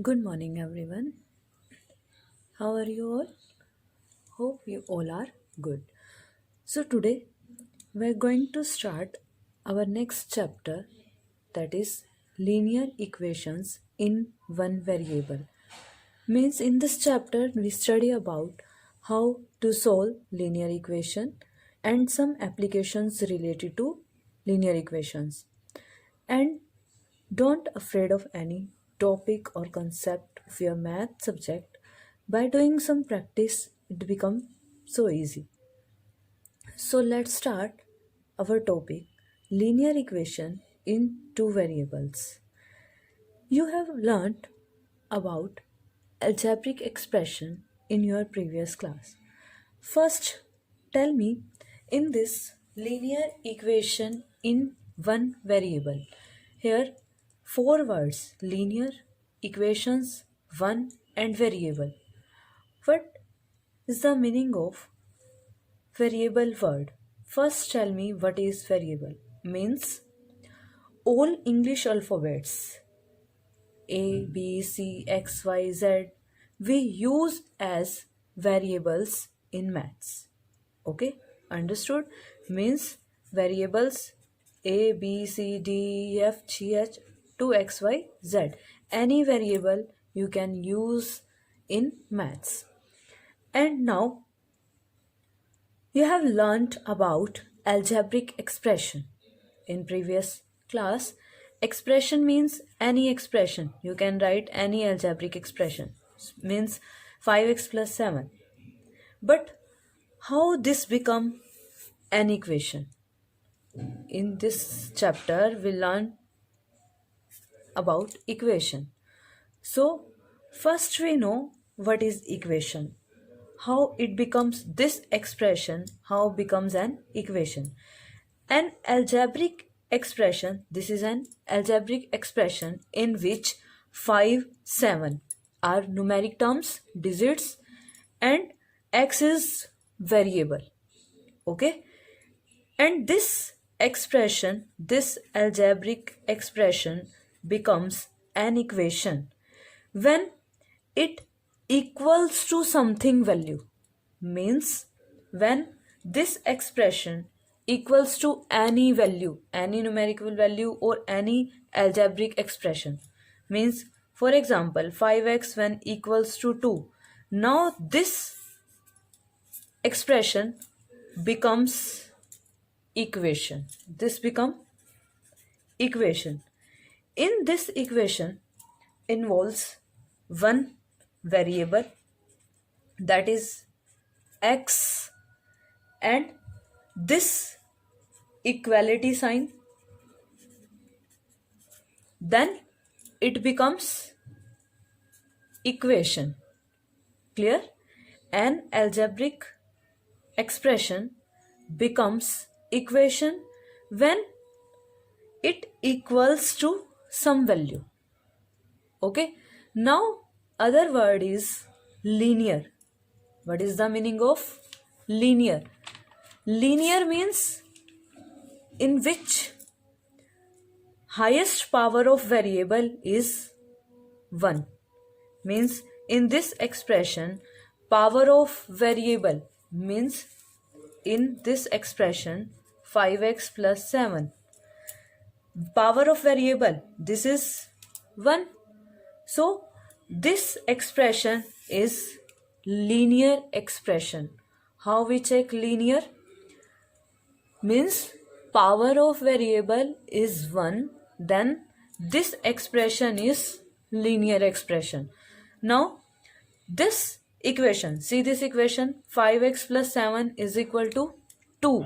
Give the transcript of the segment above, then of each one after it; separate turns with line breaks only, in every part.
Good morning, everyone. How are you all? Hope you all are good. So, today we're going to start our next chapter, that is linear equations in one variable. Means in this chapter we study about how to solve linear equation and some applications related to linear equations. And don't afraid of any topic or concept of your math subject. By doing some practice, it becomes so easy. So let's start our topic linear equation in two variables. You have learned about algebraic expression in your previous class. First, tell me in this linear equation in one variable. Here, four words linear, equations, one, and variable. What is the meaning of variable word? First, tell me what is variable. Means all English alphabets A, B, C, X, Y, Z we use as variables in maths. Okay, understood? Means variables A, B, C, D, E, F, G, H to X, Y, Z. Any variable you can use in maths. And now you have learnt about algebraic expression. In previous class, expression means any expression. You can write any algebraic expression. Means 5x plus 7. But how this become an equation? In this chapter, we learn about equation. So, first we know what is equation. How it becomes this expression, how becomes an equation. An algebraic expression, this is an algebraic expression in which 5, 7 are numeric terms, digits, and x is variable. Okay? And this expression, this algebraic expression becomes an equation when it equals to something value. Means when this expression equals to any value, any numerical value or any algebraic expression. Means for example 5x when equals to 2. Now this expression becomes equation. This become equation. In this equation involves one variable, that is x, and this equality sign. Then it becomes equation. Clear? An algebraic expression becomes equation when it equals to some value. Okay? Now other word is linear. What is the meaning of linear? Linear means in which highest power of variable is 1. Means in this expression power of variable means in this expression 5x plus 7. Power of variable, this is 1. So this expression is linear expression. How we check linear? Means power of variable is 1, then this expression is linear expression. Now this equation, see this equation 5x plus 7 is equal to 2.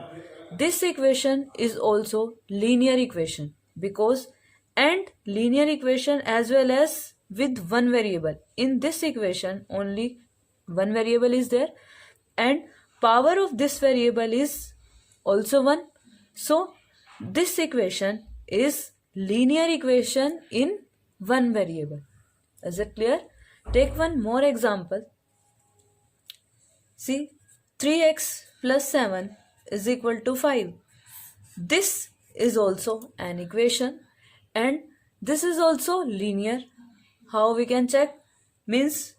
This equation is also linear equation because and linear equation as well as with one variable. In this equation only one variable is there and power of this variable is also 1. So this equation is linear equation in one variable. Is it clear? Take one more example. See 3x plus 7 is equal to 5. This is also an equation and this is also linear. how we can check? Means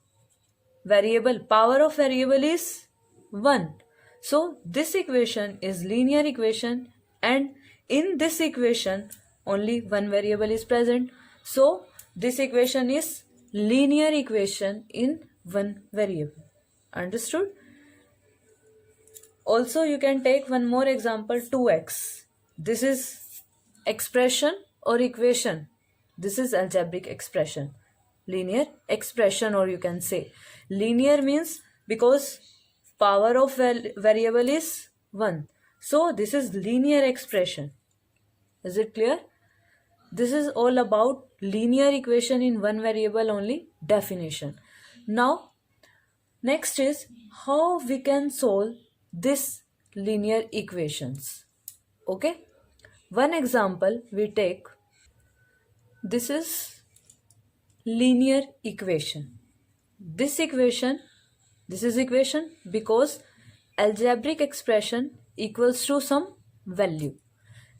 variable, power of variable is 1. So this equation is linear equation, and in this equation only one variable is present. So this equation is linear equation in one variable. Understood? Also you can take one more example, 2x. This is expression or equation. This is algebraic expression, linear expression, or you can say linear means because power of variable is 1. So this is linear expression. Is it clear? This is all about linear equation in one variable only definition. Now next is how we can solve this linear equations. Okay, one example we take. This is linear equation. This is equation because algebraic expression equals to some value.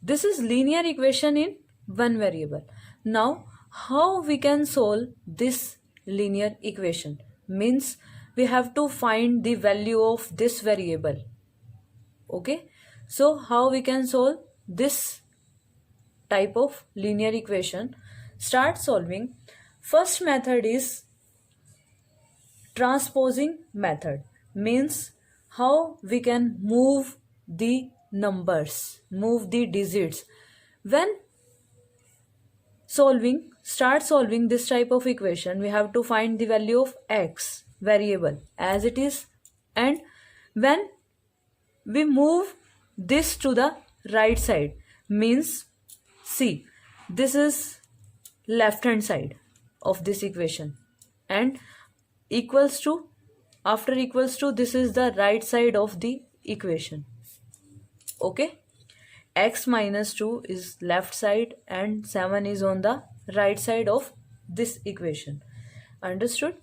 This is linear equation in one variable. Now how we can solve this linear equation? Means we have to find the value of this variable. Okay, so how we can solve this type of linear equation? Start solving. First method is transposing method, means how we can move the numbers, move the digits. When start solving this type of equation, we have to find the value of x variable as it is, and when we move this to the right side, means see, this is left hand side of this equation, and equals to, after equals to, this is the right side of the equation. Okay, x minus 2 is left side and 7 is on the right side of this equation. Understood?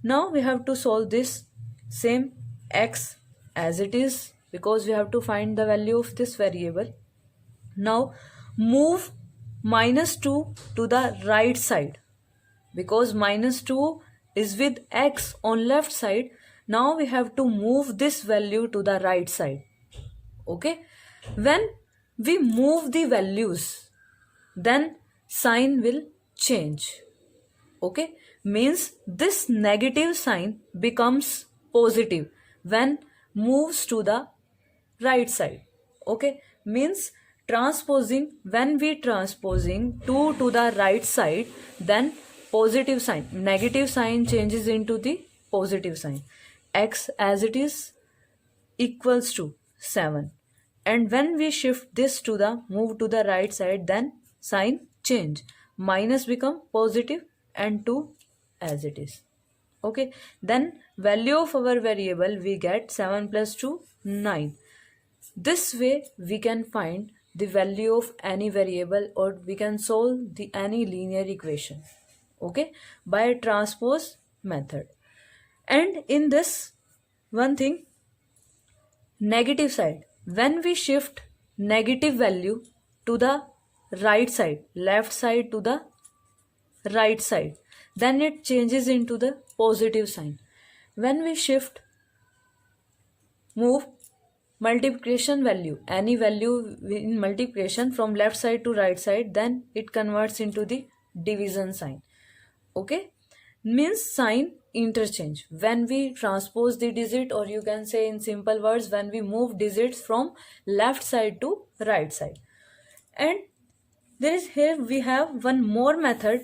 Now we have to solve this same x as it is because we have to find the value of this variable. Now move minus 2 to the right side because minus 2 is with x on left side. Now we have to move this value to the right side. Okay, when we move the values, then sign will change. Okay, means this negative sign becomes positive when moves to the right side. Okay, means transposing, when we transposing 2 to the right side, then positive sign, negative sign changes into the positive sign. X as it is equals to 7, and when we shift this to the move to the right side, then sign change, minus become positive and 2 as it is. Okay, then value of our variable we get 7 plus 2 9. This way we can find the value of any variable, or we can solve the any linear equation. Okay, by transpose method. And in this one thing, negative side, when we shift negative value to the right side, left side to the right side, then it changes into the positive sign. When we shift, move multiplication value, any value in multiplication from left side to right side, then it converts into the division sign. Okay, means sign interchange when we transpose the digit, or you can say in simple words, when we move digits from left side to right side. And there is, here we have one more method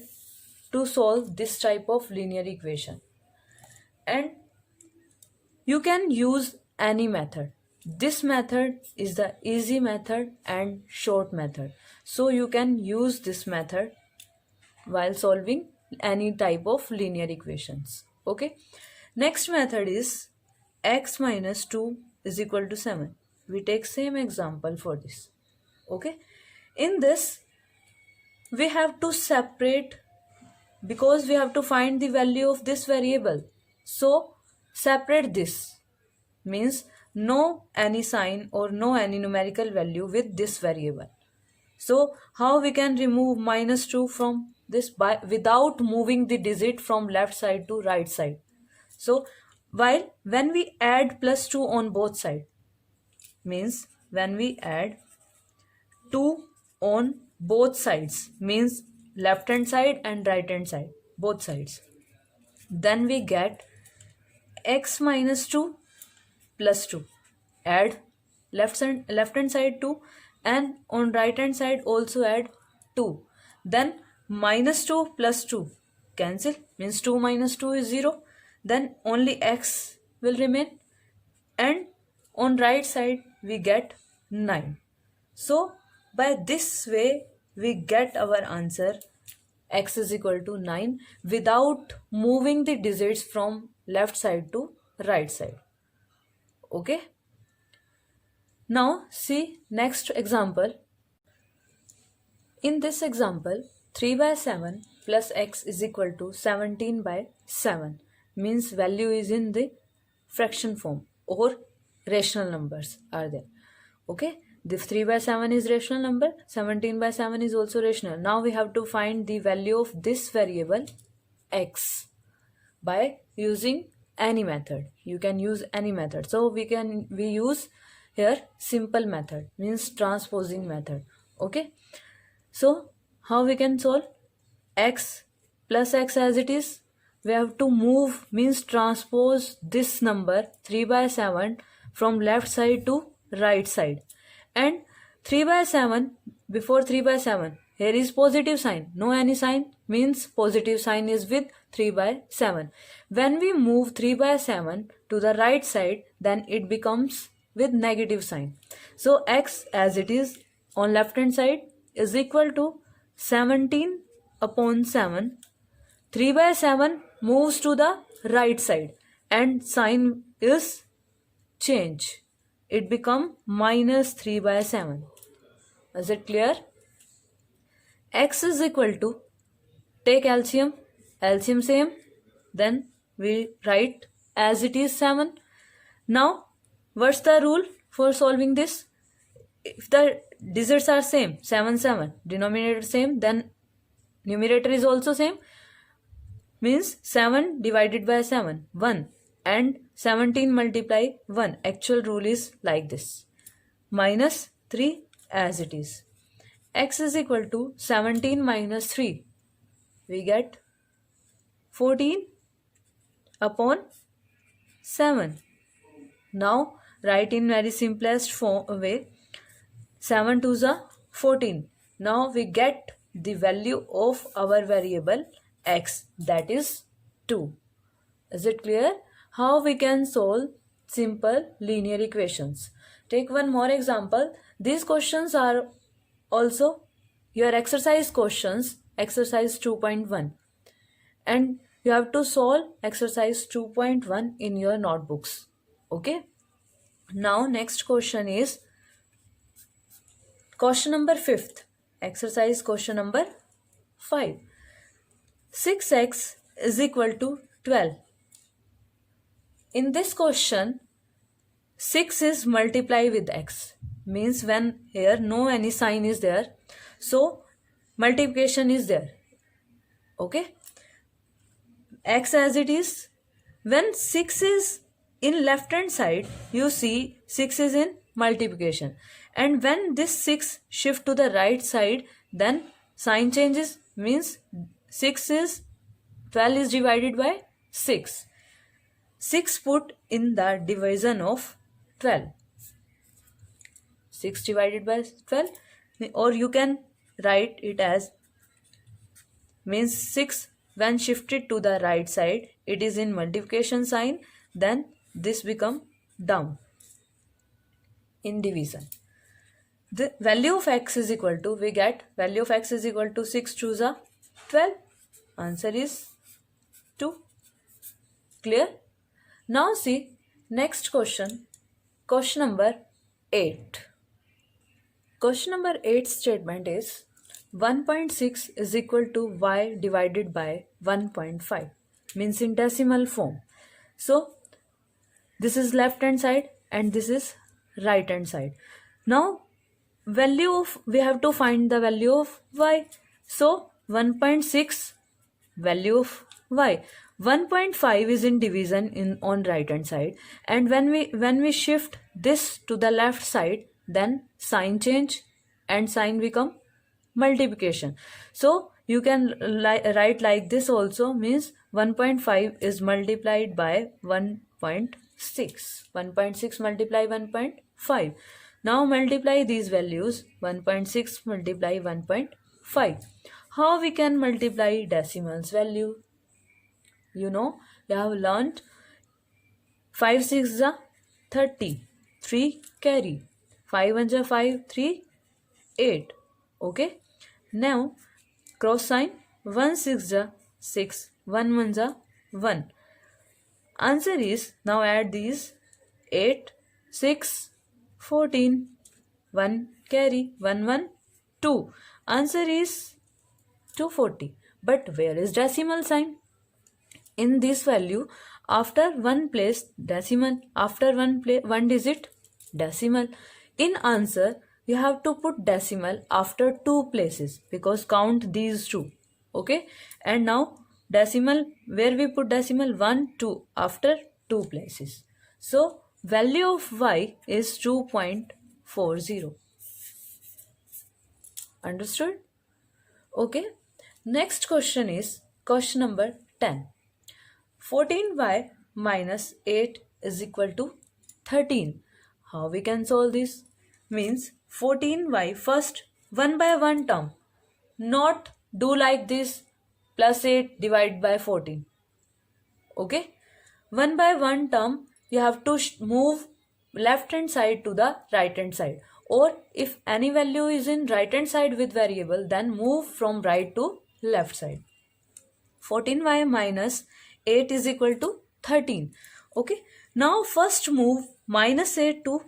to solve this type of linear equation, and you can use any method. This method is the easy method and short method, so you can use this method while solving any type of linear equations. Okay, next method is x minus 2 is equal to 7. We take same example for this. Okay, in this we have to separate, because we have to find the value of this variable, so separate this, means no any sign or no any numerical value with this variable. So how we can remove minus 2 from this by without moving the digit from left side to right side. So while when we add plus 2 on both sides, means when we add 2 on both sides, means left hand side and right hand side, both sides, then we get x minus 2 plus 2. Add left hand side 2 and on right hand side also add 2. Then minus 2 plus 2 cancel, means 2 minus 2 is 0. Then only x will remain, and on right side we get 9. So by this way we get our answer x is equal to 9 without moving the digits from left side to right side. Okay. Now see next example. In this example, 3 by 7 plus x is equal to 17 by 7, means value is in the fraction form or rational numbers are there. Okay, the 3 by 7 is rational number, 17 by 7 is also rational. Now we have to find the value of this variable x by using any method. You can use any method. So we use here simple method, means transposing method. Okay, so how we can solve? X plus x as it is, we have to move, means transpose this number 3 by 7 from left side to right side. And 3 by 7, before 3 by 7, here is positive sign, no any sign, means positive sign is with 3 by 7. When we move 3 by 7 to the right side, then it becomes with negative sign. So x as it is on left hand side is equal to 17 upon 7. 3 by 7 moves to the right side and sign is change. It become minus 3 by 7. Is it clear? X is equal to, take LCM, LCM same, then we write as it is 7. Now what's the rule for solving this? If the digits are same, 7 7, denominator same, then numerator is also same, means 7 divided by 7, 1, and 17 multiply 1. Actual rule is like this, minus 3 as it is. X is equal to 17 minus 3, we get 14 upon 7. Now write in very simplest way, 7 2s are 14. Now we get the value of our variable x, that is 2. Is it clear? How we can solve simple linear equations? Take one more example. These questions are also your exercise questions, exercise 2.1, and you have to solve exercise 2.1 in your notebooks. Okay. Now next question is question number 5th, exercise question number 5. 6x is equal to 12. In this question, 6 is multiply with x, means when here no any sign is there, so multiplication is there. Okay, x as it is. When 6 is in left hand side, you see 6 is in multiplication, and when this 6 shift to the right side, then sign changes, means 6 is 12 is divided by 6. 6 put in the division of 12. 6 divided by 12, or you can write it as, means 6 when shifted to the right side, it is in multiplication sign, then this become down in division. The value of x is equal to, we get value of x is equal to 6 2s are 12. Answer is 2. Clear? Now see next question, question number 8. Question number 8 statement is 1.6 is equal to y divided by 1.5, means in decimal form. So this is left hand side and this is right hand side. Now value of, we have to find the value of y. So 1.6 value of y. 1.5 is in division in on right hand side, and when we shift this to the left side, then sign change and sign become multiplication. So you can write like this also, means 1.5 is multiplied by 1.6. 1.6 multiply 1.5. Now multiply these values, 1.6 multiply 1.5. How we can multiply decimals value? You know, you have learnt 5 6 is 30, 3 carry, 5 1 is 5, 3 8. Okay. Now cross sign, 1 6 is 6, 1 1 is 1. Answer is, now add these, 8 6 14, 1 carry, 1 1 2. Answer is 240. But where is decimal sign? In this value, after one place decimal, after one digit decimal. In answer, you have to put decimal after two places, because count these two. Okay. And now decimal, where we put decimal, 1 2 after two places. So value of y is 2.40. Understood? Okay. Next question is question number 10. 14y minus 8 is equal to 13. How we can solve this? Means 14y, first one by one term. Not do like this, plus 8 divided by 14. Okay. One by one term, you have to move left hand side to the right hand side. Or if any value is in right hand side with variable, then move from right to left side. 14y minus 8 is equal to 13. Okay. Now first move minus 8 to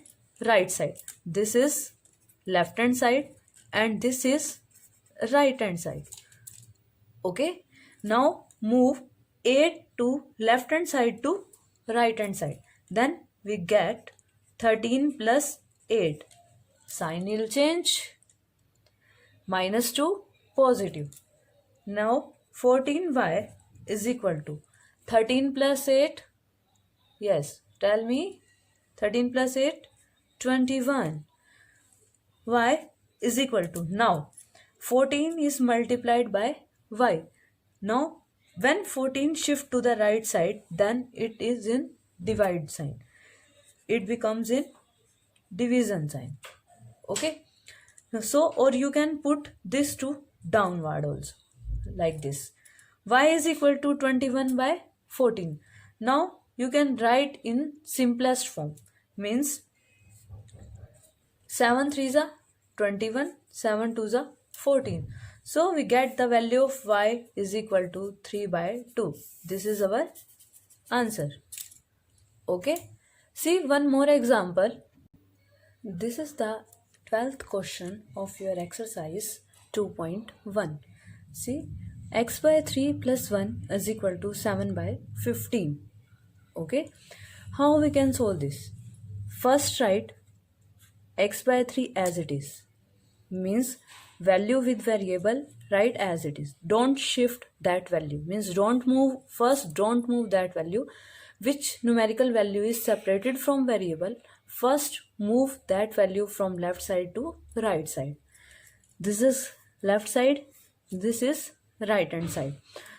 right side. This is left hand side and this is right hand side. Okay. Now move 8 to left hand side to right hand side. Then we get 13 plus 8. Sign will change. Minus 2 positive. Now 14y is equal to 13 plus 8. Yes, tell me. 13 plus 8, 21. Y is equal to, now 14 is multiplied by y. Now when 14 shift to the right side, then it is in divide sign. It becomes in division sign. Okay. So, or you can put this to downward also, like this. Y is equal to 21 by 14. Now you can write in simplest form. Means 7 3 is 21, 7 2 is 14. So we get the value of y is equal to 3 by 2. This is our answer. Okay. See one more example. This is the 12th question of your exercise 2.1. See, x by 3 plus 1 is equal to 7 by 15. Okay. How we can solve this? First write x by 3 as it is. Means value with variable, write as it is. Don't shift that value. Means don't move, first don't move that value. Which numerical value is separated from variable, first move that value from left side to right side. This is left side, this is right hand side.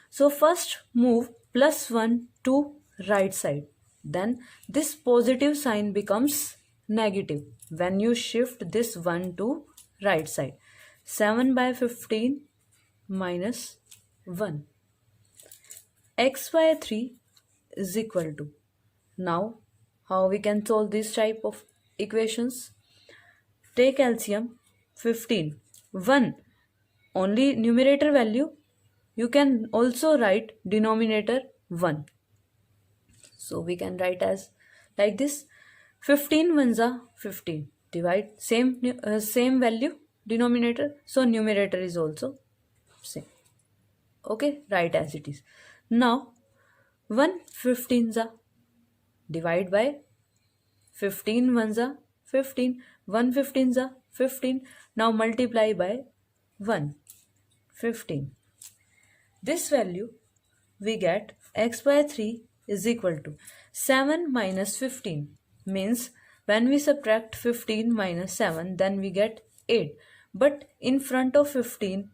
So first move plus 1 to right side. Then this positive sign becomes negative when you shift this 1 to right side. 7 by 15 minus 1. X by 3 is equal to, now how we can solve this type of equations? Take LCM 15. 1 only numerator value. You can also write denominator 1. So we can write as like this. 15 ones are 15. Divide same value denominator. So numerator is also same. Okay, write as it is. Now 1 15s are divide by 15 ones are 15. 1 15s are 15. Now multiply by 1 15. this value we get x by 3 is equal to 7 minus 15, means when we subtract 15 minus 7 then we get 8, but in front of 15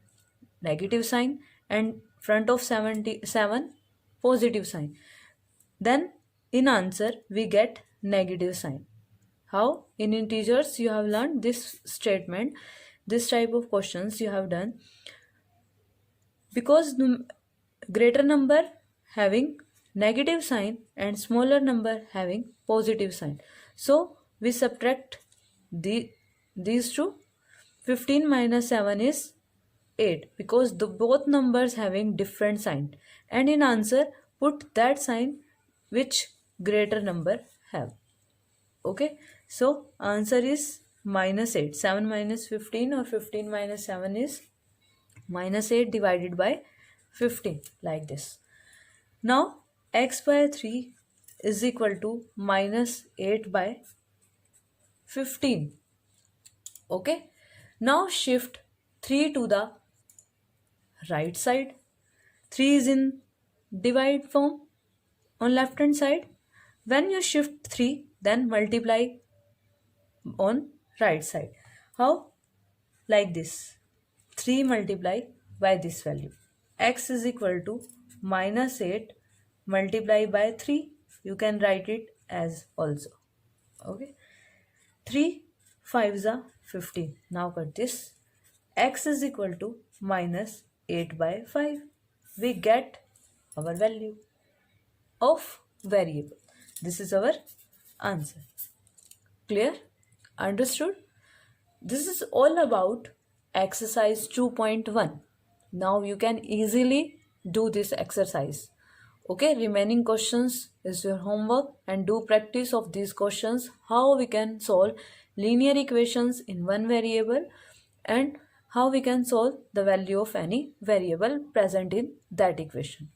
negative sign and front of 77 positive sign, then in answer we get negative sign. How? In integers you have learned this statement, this type of questions you have done, because greater number having negative sign and smaller number having positive sign. So we subtract these two. 15 minus 7 is 8, because both numbers having different sign, and in answer put that sign which greater number have. Okay, so answer is minus 8. 7 minus 15 or 15 minus 7 is minus 8 divided by 15, like this. Now x by 3 is equal to minus 8 by 15. Okay, now shift 3 to the right side. 3 is in divide form on left hand side. When you shift 3, then multiply on right side. How? Like this. 3 multiply by this value. X is equal to minus 8 multiply by 3. You can write it as also. Okay. 3 5s are 15. Now cut this. X is equal to minus 8 by 5. We get our value of variable. This is our answer. Clear? Understood? This is all about exercise 2.1. Now you can easily do this exercise. Okay, remaining questions is your homework, and do practice of these questions, how we can solve linear equations in one variable and how we can solve the value of any variable present in that equation.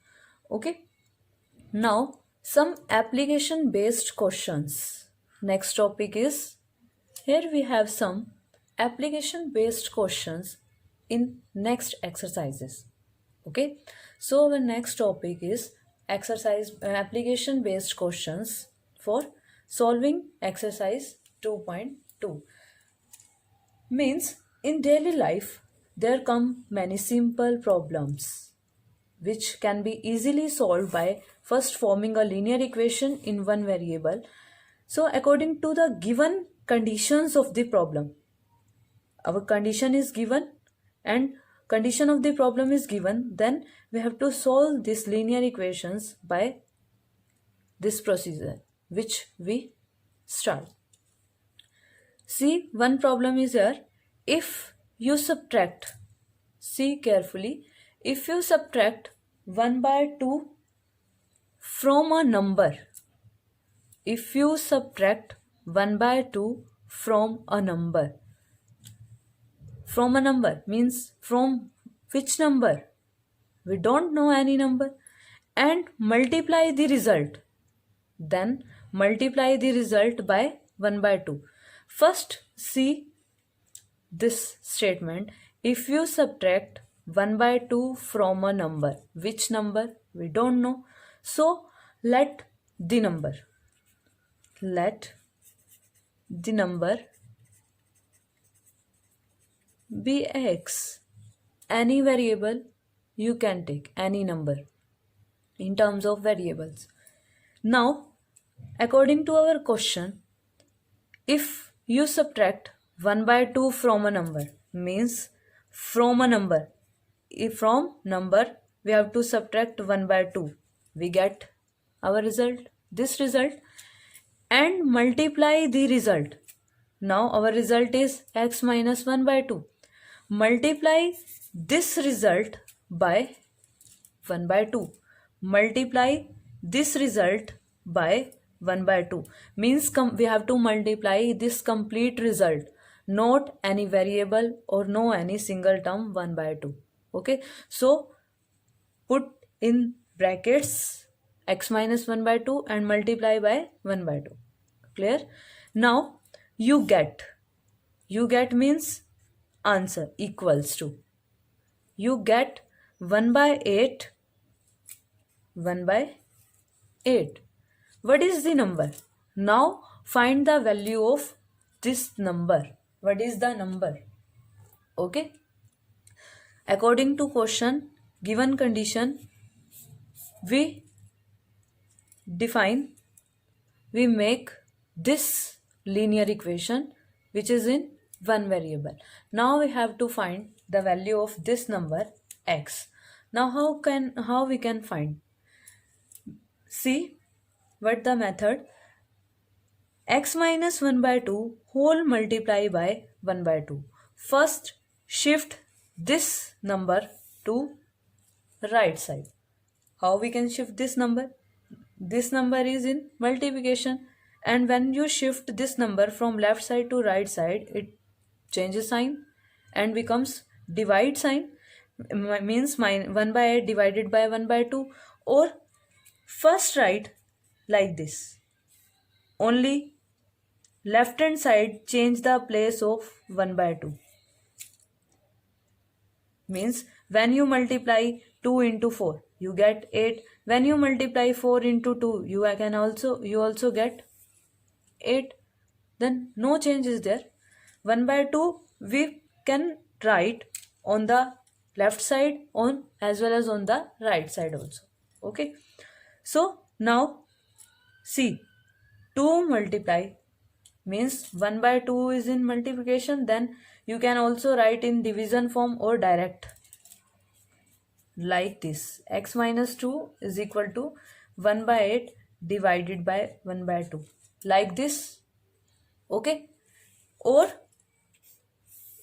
Okay, now some application based questions. Next topic is, here we have some application based questions in next exercises. Okay, so our next topic is exercise application based questions for solving exercise 2.2. Means in daily life there come many simple problems which can be easily solved by first forming a linear equation in one variable. So according to the given conditions of the problem, our condition is given and condition of the problem is given, then we have to solve these linear equations by this procedure which we start. See, one problem is here. If you subtract, see carefully, if you subtract 1 by 2 from a number, if you subtract 1 by 2 from a number means from which number? We don't know any number, and multiply the result, then multiply the result by 1 by 2. First see this statement, if you subtract 1 by 2 from a number, which number? We don't know. So let the number be x. Any variable you can take, any number in terms of variables. Now according to our question, if you subtract 1 by 2 from a number, means from a number, if from number we have to subtract 1 by 2, we get our result, this result, and multiply the result. Now our result is x minus 1 by 2. Multiply this result by 1 by 2. Multiply this result by 1 by 2. Means we have to multiply this complete result, not any variable or no any single term 1 by 2. Okay, so put in brackets x minus 1 by 2 and multiply by 1 by 2. Clear? Now you get means answer equals to, you get 1 by 8, 1 by 8. What is the number? Now find the value of this number. What is the number? Okay. According to question, given condition, we define, we make this linear equation which is in one variable. Now we have to find the value of this number x. Now how we can find? See what the method. X minus 1 by 2 whole multiply by 1 by 2. First shift this number to right side. How we can shift this number? This number is in multiplication, and when you shift this number from left side to right side, it changes sign and becomes divide sign, means 1 by 8 divided by 1 by 2, or first write like this. Only left hand side change the place of 1 by 2. Means when you multiply 2 into 4, you get 8. When you multiply 4 into 2, you also get 8. Then no change is there. 1 by 2 we can write on the left side on as well as on the right side also. Okay. So now see, 2 multiply means 1 by 2 is in multiplication. Then you can also write in division form or direct like this. X minus 2 is equal to 1 by 8 divided by 1 by 2 like this. Okay. Or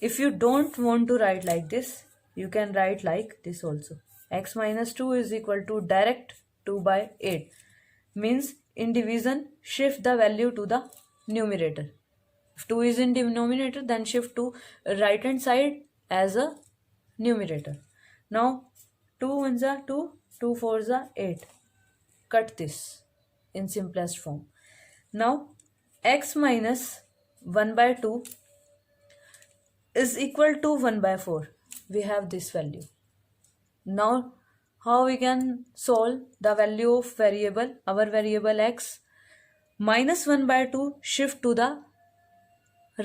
if you don't want to write like this, you can write like this also. X minus 2 is equal to direct 2 by 8. Means in division, shift the value to the numerator. If 2 is in denominator, then shift to right hand side as a numerator. Now 2 1s are 2, 2 4s are 8. Cut this in simplest form. Now x minus 1 by 2 is equal to 1 by 4. We have this value. Now how we can solve the value of variable, our variable x? Minus 1 by 2 shift to the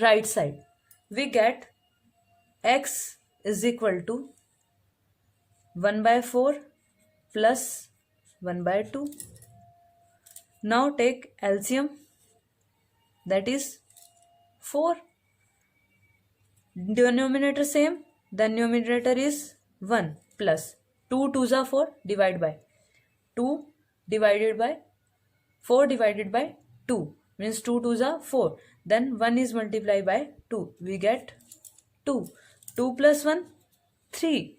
right side. We get x is equal to 1 by 4 plus 1 by 2. Now take LCM, that is 4. Denominator same, the numerator is 1 plus 2 2s are 4, divide by 2 divided by 4 divided by 2 means 2 2s are 4. Then 1 is multiplied by 2. We get 2. 2 plus 1, 3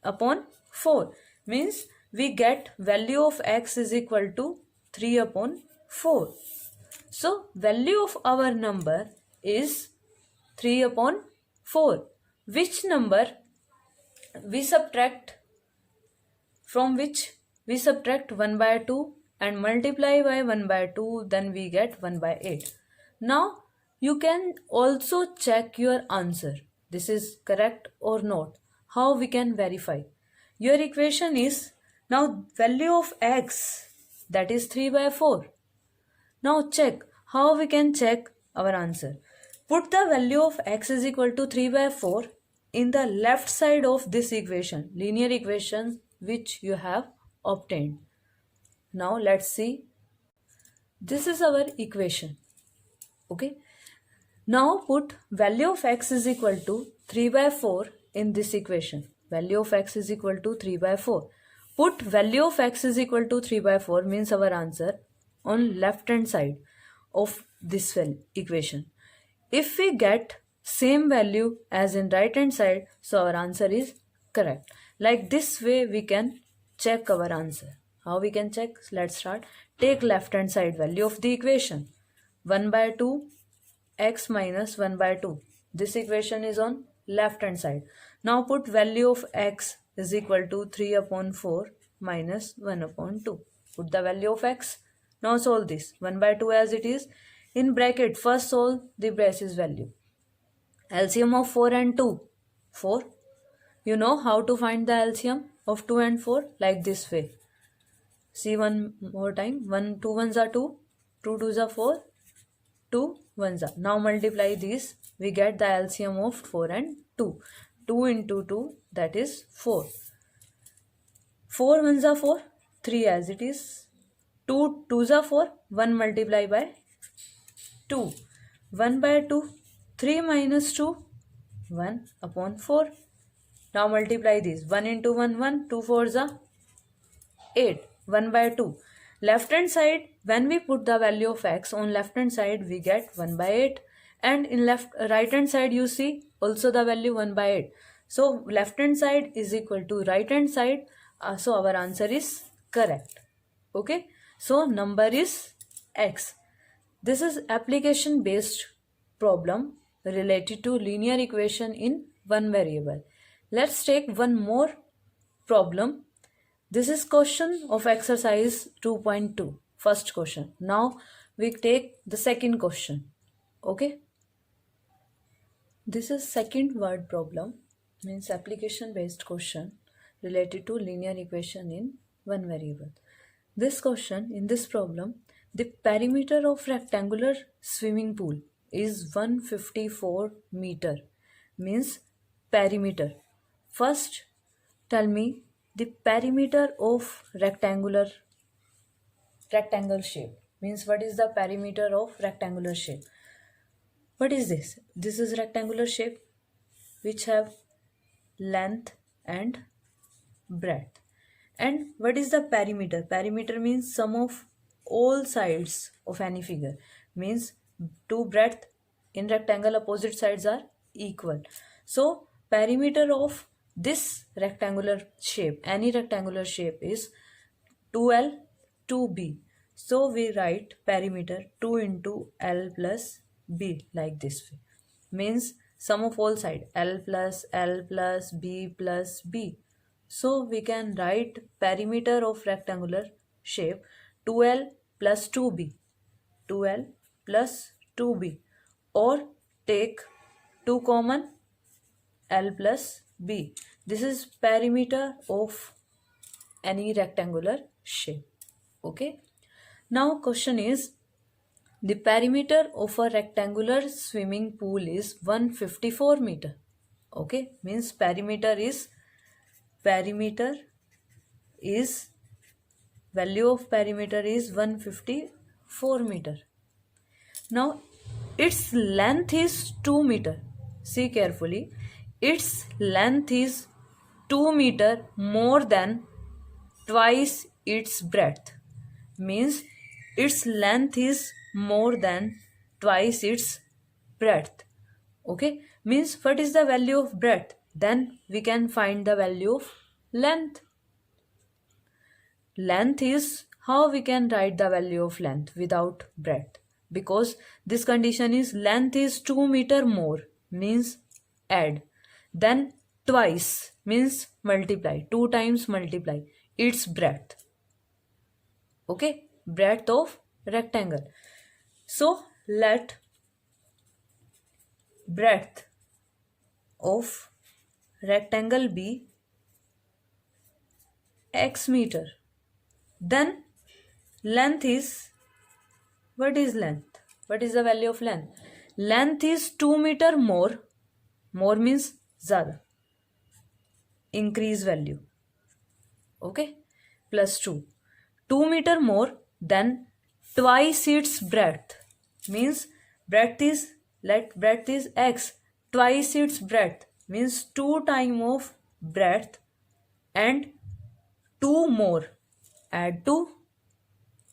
upon 4 means we get value of x is equal to 3 upon 4. So value of our number is 3 upon 4. Which number we subtract, from which we subtract 1 by 2 and multiply by 1 by 2, then we get 1 by 8. Now you can also check your answer. This is correct or not. How we can verify? Your equation is now value of x, that is 3 by 4. Now check how we can check our answer. Put the value of x is equal to 3 by 4 in the left side of this equation, linear equation which you have obtained. Now let's see. This is our equation. Okay. Now put value of x is equal to 3 by 4 in this equation. Value of x is equal to 3 by 4. Put value of x is equal to 3 by 4 means our answer on left hand side of this equation. If we get same value as in right hand side, so our answer is correct. Like this way we can check our answer. How we can check? Let's start. Take left hand side value of the equation. 1 by 2 x minus 1 by 2. This equation is on left hand side. Now put value of x is equal to 3 upon 4 minus 1 upon 2. Put the value of x. Now solve this. 1 by 2 as it is. In bracket, first solve the braces value. LCM of 4 and 2. 4. You know how to find the LCM? of 2 and 4? Like this way. See one more time. 1 2 ones are 2, 2 twos are 4, 2 ones are. Now multiply these. We get the LCM of 4 and 2. 2 into 2, that is 4. 4 ones are 4, 3 as it is. 2 twos are 4, 1 multiply by 2. 1 by 2, 3 minus 2, 1 upon 4. Now multiply these. 1 into 1, 1, 2 fours are 8, 1 by 2. Left hand side, when we put the value of x on left hand side, we get 1 by 8. And in right hand side, you see also the value 1 by 8. So left hand side is equal to right hand side. So our answer is correct. Okay. So number is x. This is application based problem related to linear equation in one variable. Let's take one more problem. This is question of exercise 2.2, first question. Now we take the second question. Okay. This is second word problem, means application based question related to linear equation in one variable. This question, in this problem, the perimeter of rectangular swimming pool is 154 meter, means perimeter. First, tell me the perimeter of rectangle shape, means what is the perimeter of rectangular shape. What is this? This is rectangular shape which have length and breadth. And what is the perimeter? Perimeter means sum of all sides of any figure. Means two breadth in rectangle opposite sides are equal. So perimeter of this rectangular shape, any rectangular shape, is 2L 2B. So we write perimeter 2 into L plus B like this way. Means sum of all side L plus B plus B. So we can write perimeter of rectangular shape 2L plus 2B. 2L plus 2B. Or take 2 common, L plus B. This is perimeter of any rectangular shape. Okay. Now question is, the perimeter of a rectangular swimming pool is 154 meter. Okay. Means perimeter is value of perimeter is 154 meter. Now its length is 2 meter. See carefully. Its length is 2 meter more than twice its breadth. Means its length is more than twice its breadth. Okay. Means what is the value of breadth? Then we can find the value of length. Length is, how we can write the value of length without breadth? Because this condition is length is 2 meter more, means add. Then twice means multiply, 2 times multiply its breadth. Okay, breadth of rectangle. So let breadth of rectangle be x meter. Then length is, what is length? What is the value of length? Length is 2 meter more. More means zyada. Increase value. Okay. Plus 2. 2 meter more than twice its breadth. Means breadth is, let breadth is x. Twice its breadth means 2 times of breadth and 2 more. Add 2.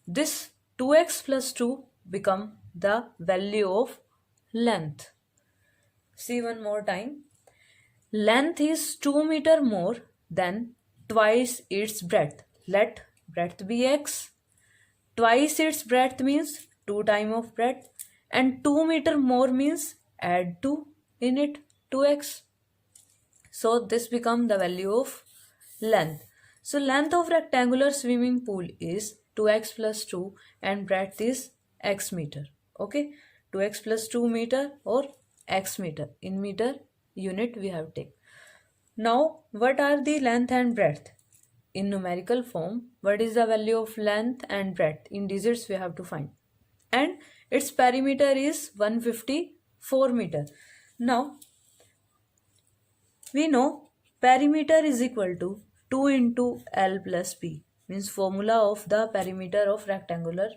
This 2x plus 2 become the value of length. See one more time. Length is 2 meter more than twice its breadth. Let breadth be x. Twice its breadth means 2 times of breadth, and 2 meter more means add 2 in it, 2x. So this become the value of length. So length of rectangular swimming pool is 2x plus 2 and breadth is x meter. Okay, 2x plus 2 meter or x meter. In meter unit we have take. Now what are the length and breadth? in numerical form, what is the value of length and breadth? In digits we have to find. And its perimeter is 154 meter. Now, we know perimeter is equal to 2 into L plus B. Means formula of the perimeter of rectangular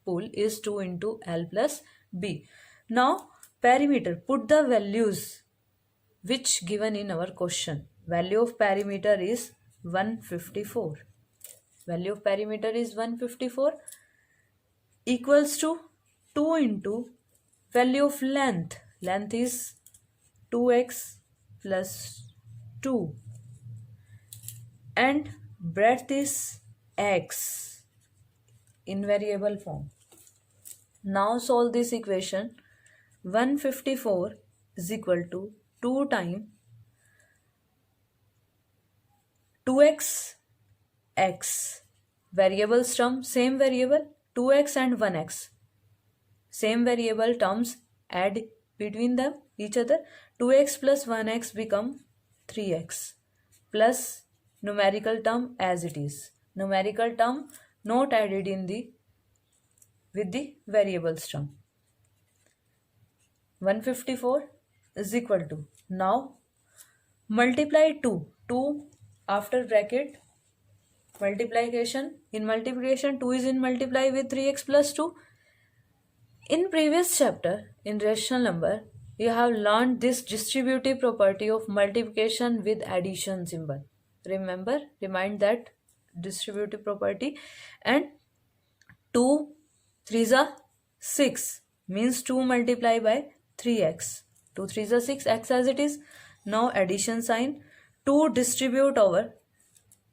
pool is 2 into L plus B. Now, perimeter, put the values which given in our question. Value of perimeter is 154. Value of perimeter is 154 equals to 2 into value of length. Length is 2x plus 2 and breadth is x in variable form. Now solve this equation. 154 is equal to 2 times 2x x. Variables term, same variable, 2x and 1x. Same variable terms, add between them each other. 2x plus 1x become 3x plus numerical term as it is. Numerical term not added in the with the variables term. 154 is equal to, now multiply 2. 2 after bracket multiplication. In multiplication 2 is in multiply with 3x plus 2. In previous chapter in rational number, you have learned this distributive property of multiplication with addition symbol. Remember, remind that distributive property. And 2 3s are 6 means 2 multiplied by 3x. 2 3s are 6, x as it is. Now addition sign, 2 distribute over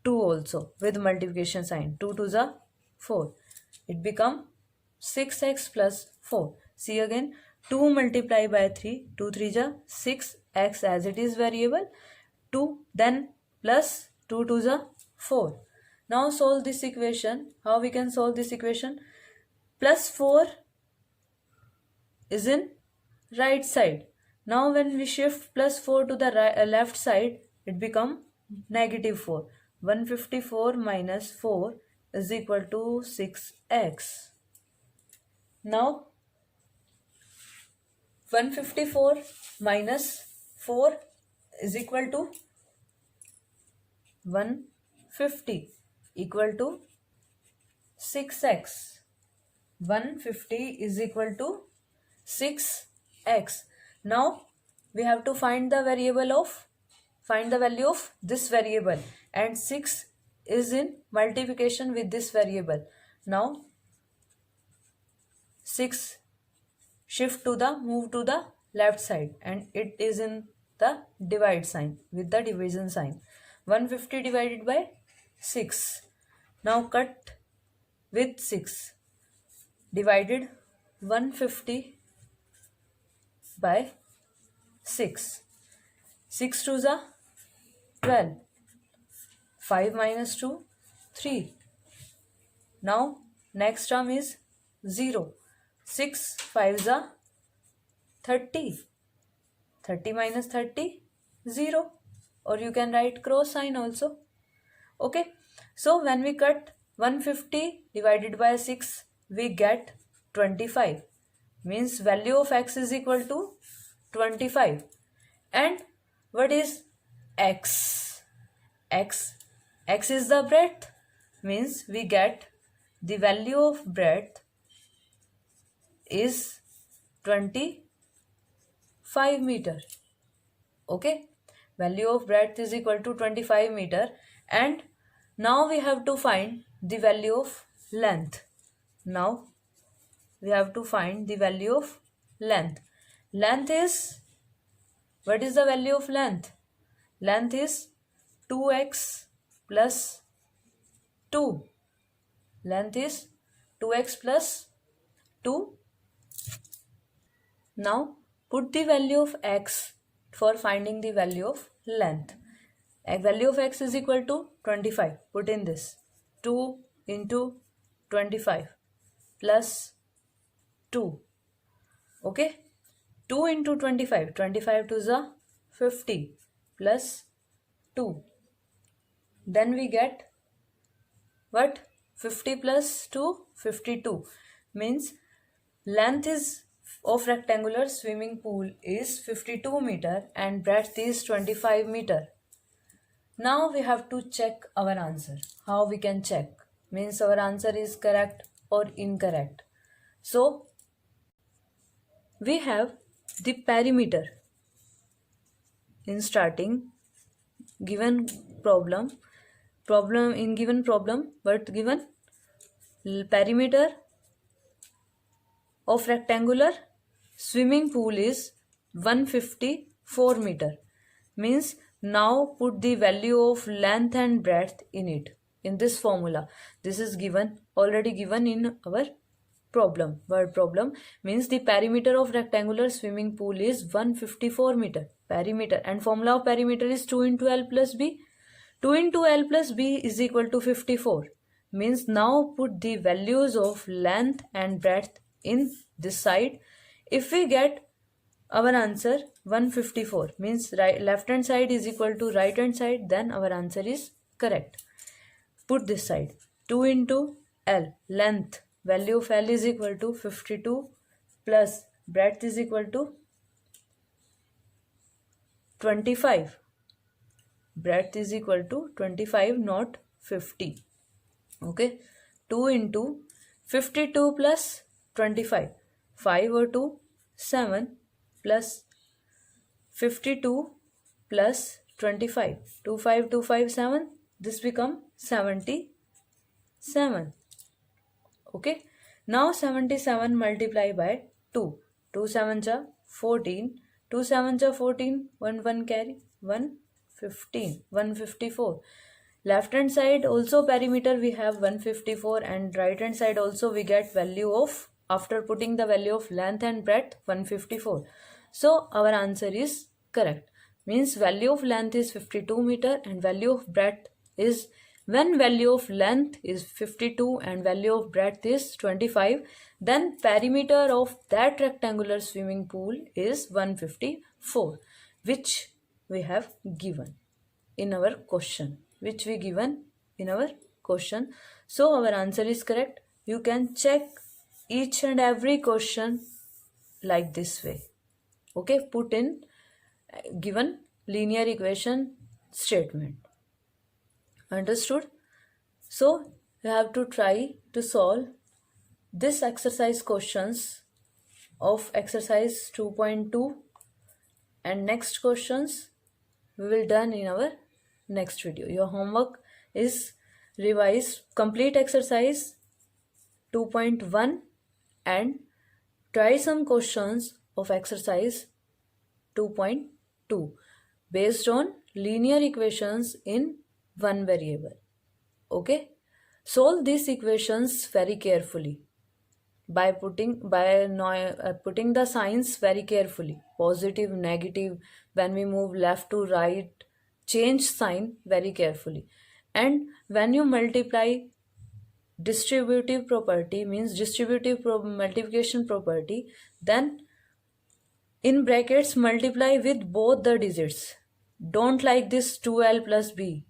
2 also with multiplication sign. 2 2s are 4. It become 6x plus 4. See again, 2 multiplied by 3, 2 3s are 6, x as it is variable, 2, then plus 2 2s are 4. Now solve this equation. How we can solve this equation? Plus 4 is in right side. Now when we shift plus 4 to the left side, it become negative 4. 154 minus 4 is equal to 6x. Now 154 minus 4 is equal to 150 equal to 6x. 150 is equal to 6x. Now we have to find the value of this variable, and 6 is in multiplication with this variable. Now 6 move to the left side, and it is in the divide sign with the division sign. 150 divided by 6. Now cut with 6. Divided 150 by 6. 6 2s are 12. 5 minus 2, 3. Now next term is 0. 6 5s are 30. 30 minus 30, 0. Or you can write cross sign also. Okay. So when we cut 150 divided by 6, we get 25. Means value of x is equal to 25. And what is x? X is the breadth. Means we get the value of breadth is 25 meter. Okay. Value of breadth is equal to 25 meter. And now we have to find the value of length. Now we have to find the value of length. Length is, what is the value of length? Length is 2x plus 2. Length is 2x plus 2. Now put the value of x for finding the value of length. Value of x is equal to 25. Put in this. 2 into 25 plus 2. Okay. 2 into 25. 25 to the 50 plus 2. Then we get What? 50 plus 2? 52. Means length is of rectangular swimming pool is 52 meter and breadth is 25 meter. Now we have to check our answer. How we can check? Means our answer is correct or incorrect. So we have the perimeter in starting given problem in given problem, but given perimeter of rectangular swimming pool is 154 meter. Means now put the value of length and breadth in it in this formula. This is given already given in our problem. Word problem means the perimeter of rectangular swimming pool is 154 meter. Perimeter, and formula of perimeter is 2 into L plus B. 2 into L plus B is equal to 54. Means now put the values of length and breadth in this side. If we get our answer 154, means left hand side is equal to right hand side, then our answer is correct. Put this side 2 into L, length, value of L is equal to 52 plus breadth is equal to 25. Breadth is equal to 25, not 50. Okay, 2 into 52 plus 25, 5 or 2, 7 plus 52 plus 25, 2 5 2 5 7, this become 77. Okay, now 77 multiply by 2, 2 7 ja 14, 2 7 ja 14, 1 carry 115, 154. Left hand side also perimeter we have 154, and right hand side also we get value of, after putting the value of length and breadth, 154. So our answer is correct. Means value of length is 52 meter and value of breadth is, when value of length is 52 and value of breadth is 25, then perimeter of that rectangular swimming pool is 154, which we have given in our question. So our answer is correct. You can check each and every question like this way. Okay, put in given linear equation statement. Understood? So you have to try to solve this exercise questions of exercise 2.2, and next questions we will done in our next video. Your homework is revise complete exercise 2.1 and try some questions of exercise 2.2 based on linear equations in one variable. Okay, solve these equations very carefully by putting the signs very carefully, positive, negative. When we move left to right, change sign very carefully. And when you multiply distributive property, means distributive multiplication property, then in brackets multiply with both the digits. Don't like this 2L plus B.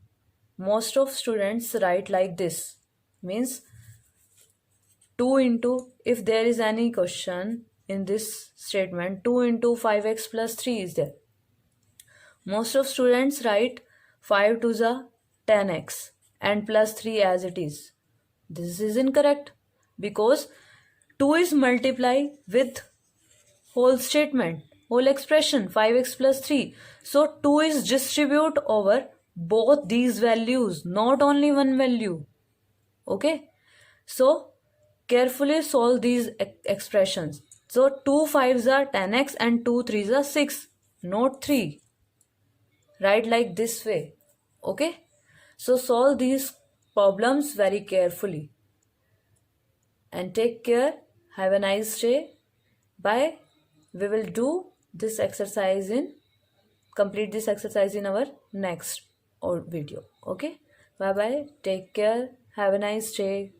Most of students write like this, means 2 into, if there is any question in this statement, 2 into 5x plus 3 is there. Most of students write 5 to the 10x and plus 3 as it is. This is incorrect because 2 is multiplied with whole statement, whole expression 5x plus 3. So 2 is distribute over both these values, not only one value. Okay, so carefully solve these expressions. So 2 5s are 10x and 2 3s are 6, not 3. Write like this way. Okay, so solve these problems very carefully and take care. Have a nice day. Bye. We will do this exercise complete this exercise in our next video. Okay, bye bye, take care, have a nice day.